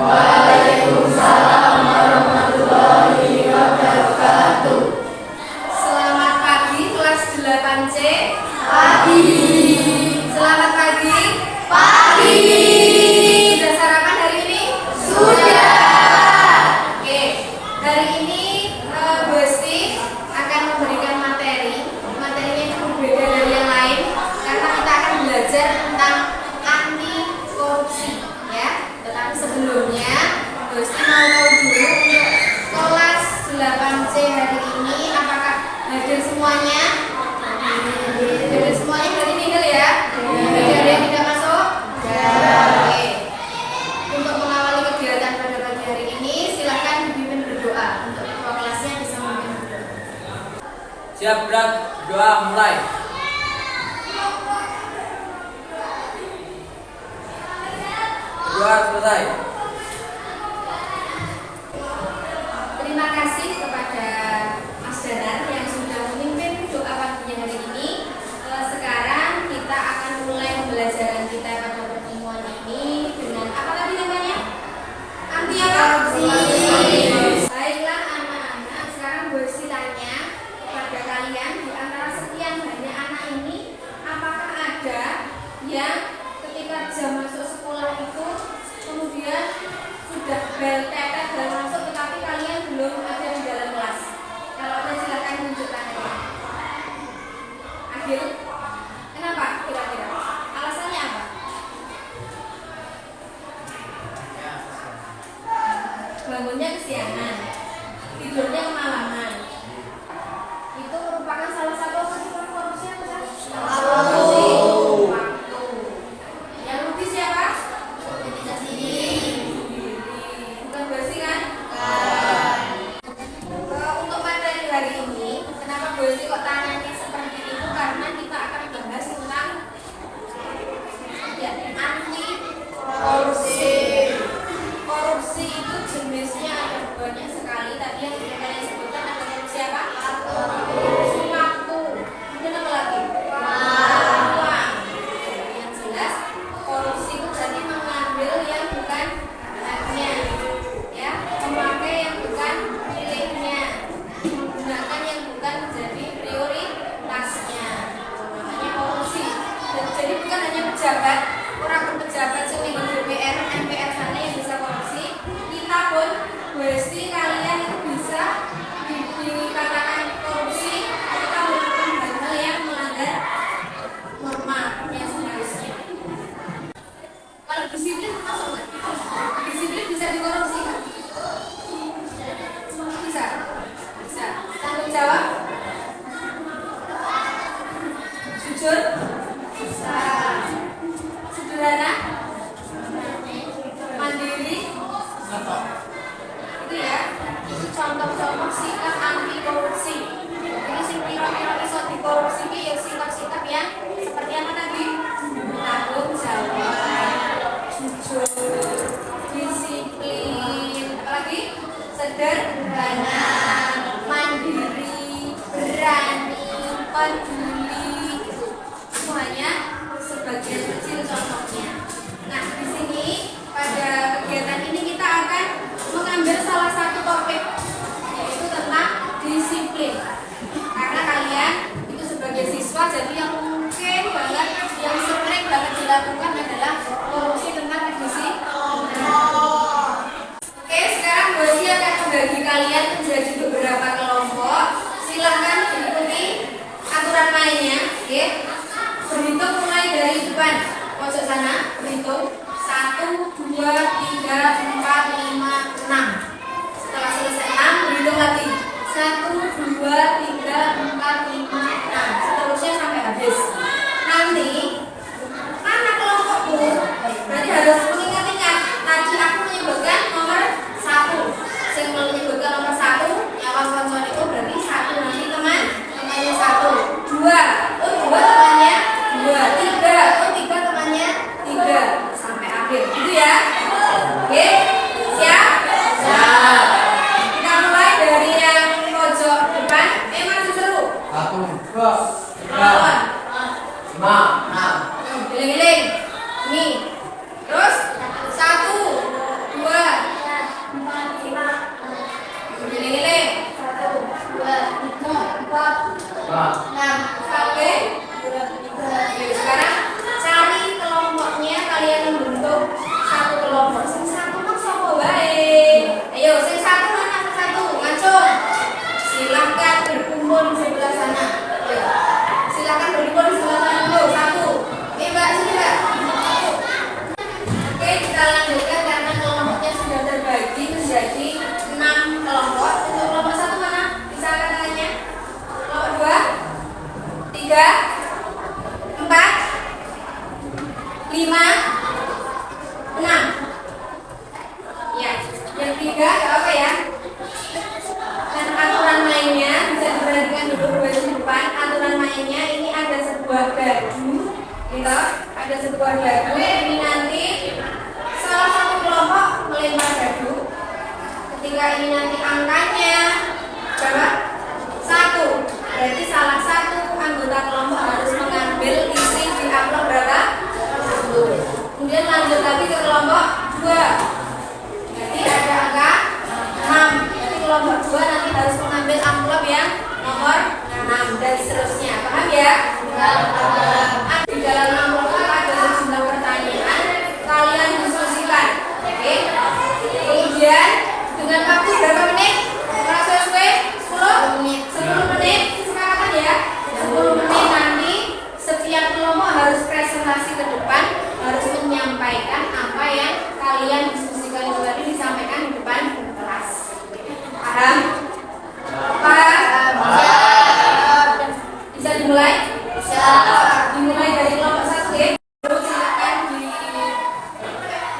Waalaikumsalam warahmatullahi wabarakatuh. Selamat pagi kelas 8C. Pagi. Selamat pagi. Pagi. Sudah sarapan hari ini? Sudah. Oke. Hari ini Bu Esti akan memberikan materi. Materinya itu berbeda dari yang lain karena kita akan belajar tentang anti korupsi, ya. Tetapi sebelumnya Bu Esti mau tahu dulu untuk kelas 8C hari ini apakah hadir semuanya? Hadir semuanya berarti tinggal ya? Tidak ada yang tidak masuk? Oke. Untuk mengawali kegiatan pada pagi hari ini, silakan dipimpin berdoa. Untuk ketua kelasnya bisa memimpin berdoa. Siap gerak, doa mulai. Doa selesai. Terima kasih kepada Mas Danar yang sudah memimpin doa pagi hari ini. Sekarang kita akan mulai pembelajaran kita pada pertemuan ini dengan apa tadi namanya? Anti korupsi. Baiklah anak-anak, sekarang Bu Esti tanya kepada kalian di antara sekian banyak anak ini, apakah ada yang ketika jam masuk sekolah itu kemudian sudah bel tetet dan masuk tetapi kalian belum ada di dalam kelas? Kalau ada silakan tunjukkan ya. Akhir. Kenapa kira-kira? Alasannya apa? Bangunnya kesiangan, tidurnya kemalaman. Itu merupakan salah satu faktor korupsi apa sih? Waktu. Yang rugi siapa? Bukan bersih kan? Untuk materi hari ini, kenapa Bu Esti kok tanyanya seperti itu? Karena kita akan bahas tentang ya, anti korupsi. Korupsi itu jenisnya ada banyak sekali. Tadi yang sudah kalian sebutkan ada korupsi apa? Korupsi waktu. Kemudian apa lagi? Uang. Yang jelas korupsi itu berarti mengambil yang bukan haknya, ya, memakai yang bukan miliknya, menggunakan yang bukan menjadi prioritasnya. Namanya korupsi. Jadi bukan hanya pejabat, orang berpejabat seperti DPR, MPR sana yang bisa korupsi. Kita pun Bu Esti, kalian itu bisa dikatakan korupsi ketika melakukan hal-hal yang melanggar norma yang seharusnya. Kalau disiplin masuk nggak? Disiplin bisa dikorupsi kan? Bisa. Bisa. Tanggung jawab? Jujur? Bisa. Sederhana? Mandiri? Itu ya. Itu contoh-contoh sikap anti korupsi. Ini sing kira-kira iso dikorupsi ki ya sikap-sikap yang seperti apa tadi? Tanggung jawab, jujur, disiplin, apalagi sederhana, mandiri, berani, peduli. Semuanya sebagian kecil contohnya. Nah, di sini pada kegiatan ini kita akan mengambil salah satu topik, yaitu tentang disiplin. Karena kalian itu sebagai siswa, jadi yang mungkin banget, yang sering banget dilakukan adalah korupsi tentang disiplin. Oke, sekarang Bu Esti akan membagi kalian menjadi beberapa kelompok. Silahkan ikuti aturan mainnya, oke? Berhitung mulai dari depan pojok sana, berhitung 1, 2, 3, 4, 5, 6. Setelah selesai 6, berhitung lagi 1, 2, 3, 4, 5, 6. Seterusnya sampai habis. Nanti anak kelompokku berarti harus mengingat-ingat. Tadi aku menyebutkan nomor 1. Saya menyebutkan nomor 1. Nyawa konson itu berarti 1. Nanti temannya 1. 2. Oh 2 temannya 2. 3. Oh 3 temannya 3. Sampai akhir. Gitu ya. Oke. Siap? Siap. Kita mulai dari yang pojok depan. Masih seru. 1, 2, 3, Lawan. 5, 6. Giling-giling. Nih. Terus 1, 2, 5, 6. Ya, yang 3 gak apa ya. Dan aturan mainnya bisa diperhatikan dulu baju di depan. Aturan mainnya ini ada sebuah baju, gitu. Ada sebuah baju. Ini nanti salah satu kelompok melempar baju. Ketika ini nanti angkanya berapa? 1. Berarti salah satu anggota kelompok harus mengambil isi di amplop berapa? 1. Kemudian lanjut lagi ke kelompok 2. Berarti ada angka 6. Berarti kelompok 2 nanti harus mengambil amplop yang nomor 6 dan seterusnya. Paham ya? Di dalam amplop itu ada sejumlah pertanyaan, kalian diskusikan. Oke? Kemudian dengan waktu berapa menit? Merasa sesuai? 10 menit. 10 menit. Kesepakatan ya? 10 menit nanti setiap kelompok harus presentasi ke depan, harus menyampaikan apa yang kalian diskusikan itu tadi disampaikan di depan kelas. Paham? Paham? Bisa dimulai? Bisa. Dimulai dari kelompok 1 ya. Terus silakan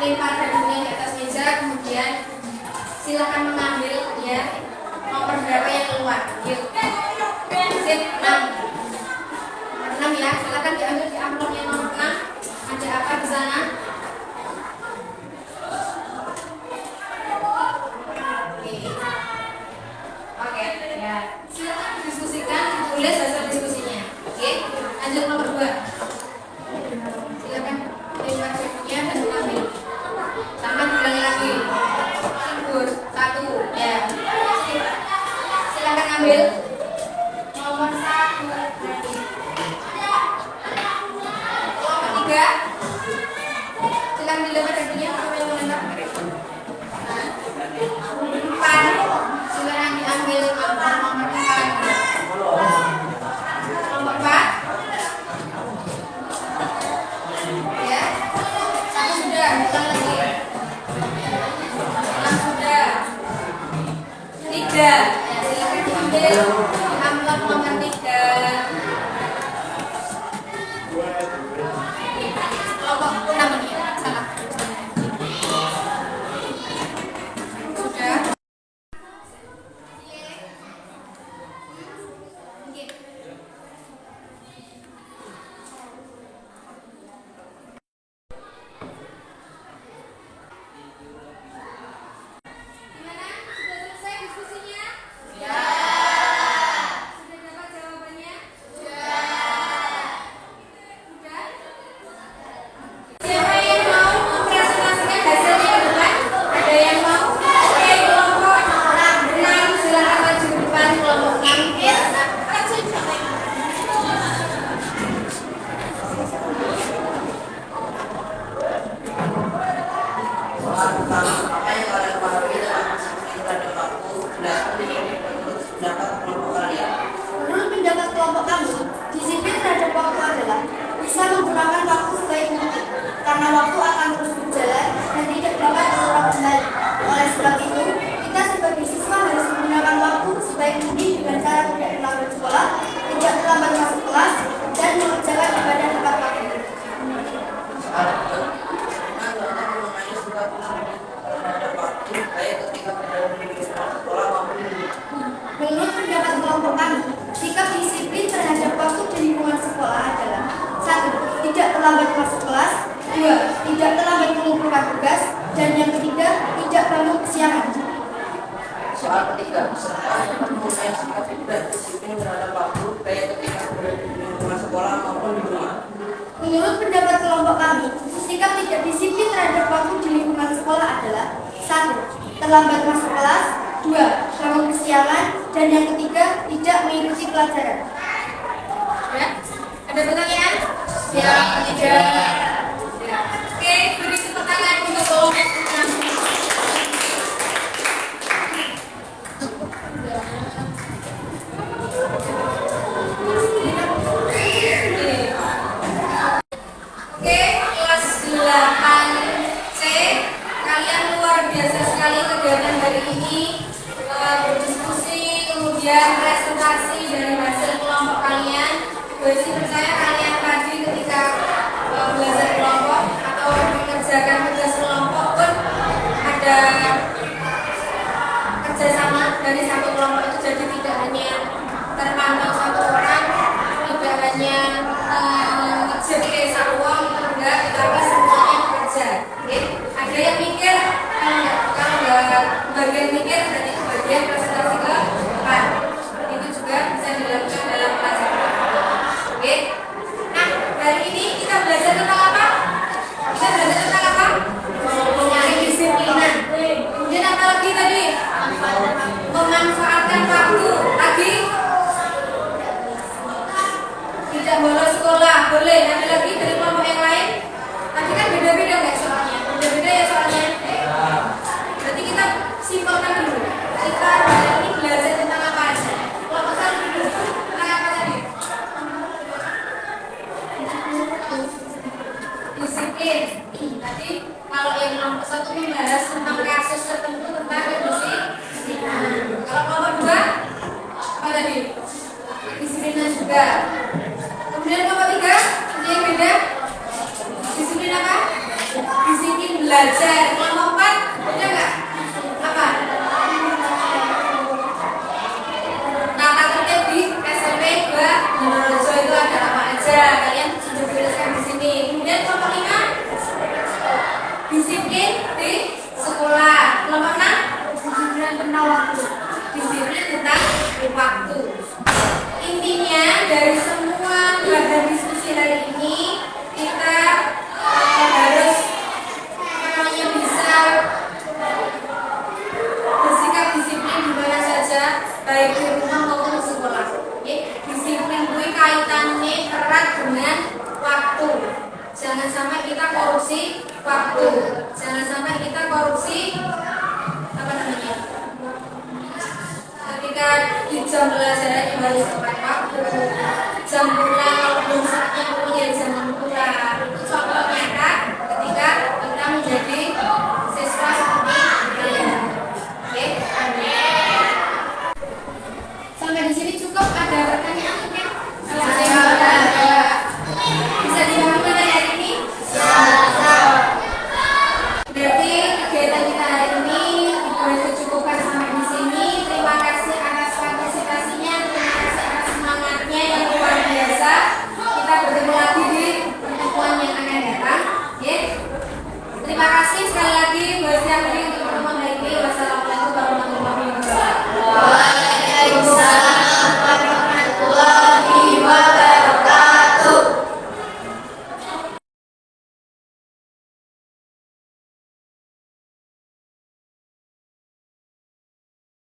dilempar bajunya di atas meja, kemudian silakan mengambil ya nomor berapa yang keluar. Yuk. Sip, 6. Nomor 6 ya. Silakan diambil di amplopnya nomor 6. Ada apa di sana? Oke. Ya. Silakan didiskusikan, tulis hasil diskusinya. Oke. Lanjut nomor 2. Silakan lempar bajunya dan mengambil. Sama diulangi lagi. Tidur 1 ya. Silakan ambil nomor 1 berarti. Nomor 3. Silakan dilempar bajunya sampai melempar. 4. Silakan diambil nomor 4. Nomor 4. Ya. 1 sudah, ulang lagi. 6 sudah. 3. Ya, silakan diambil amplop nomor 3. Kelompok 6 ini ya, salah. Sudah. Oke. Gimana? Sudah selesai diskusinya? Ya. Sudah dapat jawabannya? Sudah. Siapa yang mau mempresentasikan hasilnya ke depan? Ada yang mau? Oke, kelompok 6 silakan maju ke depan. Kelompok 6 ya. Apa yang kalian pahami dalam diskusi terhadap waktu dapat kelompok kalian? Menurut pendapat kelompok kami, disiplin terhadap waktu adalah bisa menggunakan waktu sebaik mungkin, karena waktu akan terus berjalan dan tidak dapat terulang kembali. Oleh sebab itu, kita sebagai siswa harus menggunakan waktu sebaik mungkin dengan cara tidak terlambat sekolah, tidak terlambat masuk kelas, dan mengerjakan ibadah tepat waktu. Terhadap waktu baik ketika berada di sekolah maupun di rumah. Menurut pendapat kelompok kami, sikap disiplin terhadap waktu di lingkungan sekolah adalah 1. Tidak terlambat masuk kelas, 2. Tidak terlambat mengumpulkan tugas, dan yang ketiga, tidak bangun kesiangan. Soal ketiga, serta mempunyai sikap dan disiplin terhadap waktu baik ketika berada di lingkungan sekolah maupun di rumah. Menurut pendapat kelompok kami, sikap tidak disiplin terhadap waktu di lingkungan sekolah adalah 1. Terlambat masuk kelas, 2. Bangun kesiangan, dan yang ketiga, tidak mengikuti pelajaran. Ya. Ada pertanyaan? Ya, ketiga. Ya. Oke, beri tepuk tangan untuk kelompok 6. Oke, kelas 8C, kalian luar biasa sekali kegiatan hari ini. Berdiskusi, kemudian presentasi dari hasil kelompok kalian. Gue sih percaya kalian tadi ketika belajar kelompok Oke, ada yang mikir, kalau nggak bagian mikir berarti itu bagian presentasi ke depan. Itu juga bisa dilakukan dalam pelajaran. Oke, nah hari ini kita belajar tentang apa? Kita belajar tentang apa? Kedisiplinan. Kemudian apa lagi tadi? Memanfaatkan waktu. Lagi? Tidak bolos sekolah. Boleh. Ada lagi dari kelompok yang lain? Tadi kan beda-beda nggak soalnya? Beda-beda ya soalnya. Berarti kita simpelkan dulu. Kita hari ini belajar tentang apa aja? Kelompok satu dulu. Tentang apa tadi? Disiplin. Tadi kalau yang kelompok satu membahas tentang kasus tertentu tentang kedisiplinan. Kalau kelompok dua apa tadi? Disiplinan juga. Kemudian kelompok tiga ada yang beda? Disiplin apa? Disiplin belajar. Kelompok empat beda nggak? Apa? Tata tertib di SMP 2 Monorejo itu ada apa aja? Kalian sudah tuliskan di sini. Kemudian kelompok lima disiplin di sekolah. Kelompok enam disiplin tentang waktu. Disiplin tentang waktu. Intinya dari semua bahan diskusi hari ini kita harus namanya bisa bersikap disiplin di mana saja, baik di rumah maupun di sekolah. Oke? Disiplin gue kaitannya erat dengan waktu. Jangan sampai kita korupsi waktu. Jangan sampai kita korupsi apa namanya? Ketika di jam pelajaran yang harus tepat waktu, jam pulang